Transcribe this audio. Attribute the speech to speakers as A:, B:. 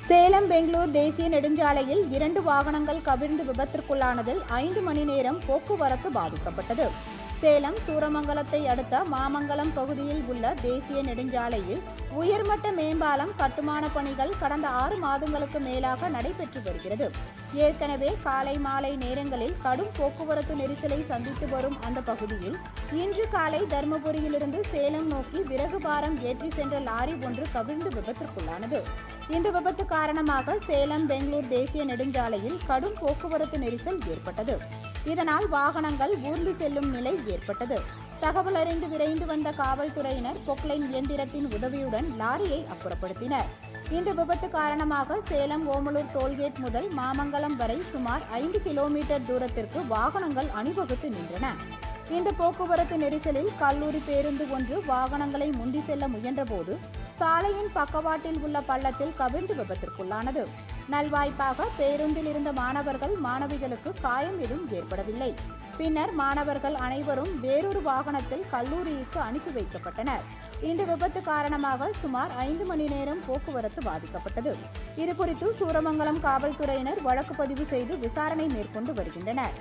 A: சேலம் பெங்களூர் தேசிய நெடுஞ்சாலையில் 2 வாகனங்கள் கவிழ்ந்து விபத்திற்குள்ளானதில் 5 மணி நேரம் போக்குவரத்து பாதிக்கப்பட்டது. சேலம் சூரமங்கலத்தை அடுத்த மாமங்கலம் பகுதியில் உள்ள தேசிய நெடுஞ்சாலையில் உயர்மட்ட மேம்பாலம் கட்டுமான பணிகள் கடந்த 6 மாதங்களுக்கு மேலாக நடைபெற்று வருகிறது. ஏற்கனவே காலை மாலை நேரங்களில் கடும் போக்குவரத்து நெரிசலை சந்தித்து வரும் அந்த பகுதியில் இன்று காலை தர்மபுரியிலிருந்து சேலம் நோக்கி விறகு பாரம் ஏற்றி சென்ற லாரி ஒன்று கவிழ்ந்து விபத்திற்குள்ளானது. இந்த விபத்து காரணமாக சேலம் பெங்களூர் தேசிய நெடுஞ்சாலையில் கடும் போக்குவரத்து நெரிசல் ஏற்பட்டது. இதனால் வாகனங்கள் ஊர்ந்து செல்லும் நிலை ஏற்பட்டது. தகவல் அறிந்து விரைந்து வந்த காவல்துறையினர் பொக்லைன் இயந்திரத்தின் உதவியுடன் லாரியை அப்புறப்படுத்தினர். இந்த விபத்து காரணமாக சேலம் ஓமலூர் டோல்கேட் முதல் மாமங்கலம் வரை சுமார் 5 கிலோமீட்டர் தூரத்திற்கு வாகனங்கள் அணிவகுத்து நின்றன. இந்த போக்குவரத்து நெரிசலில் கல்லூரி பேருந்து ஒன்று வாகனங்களை முந்தி செல்ல முயன்றபோது சாலையின் பக்கவாட்டில் உள்ள பள்ளத்தில் கவிழ்ந்து விபத்திற்குள்ளானது. நல்வாய்ப்பாக பேருந்தில் இருந்த மாணவர்கள் மாணவிகளுக்கு காயம் எதுவும் ஏற்படவில்லை. பின்னர் மாணவர்கள் அனைவரும் வேறொரு வாகனத்தில் கல்லூரிக்கு அனுப்பி வைக்கப்பட்டனர். இந்த விபத்து காரணமாக சுமார் 5 மணி நேரம் போக்குவரத்து பாதிக்கப்பட்டது. இதுகுறித்து சூரமங்கலம் காவல்துறையினர் வழக்கு பதிவு செய்து விசாரணை மேற்கொண்டு வருகின்றனர்.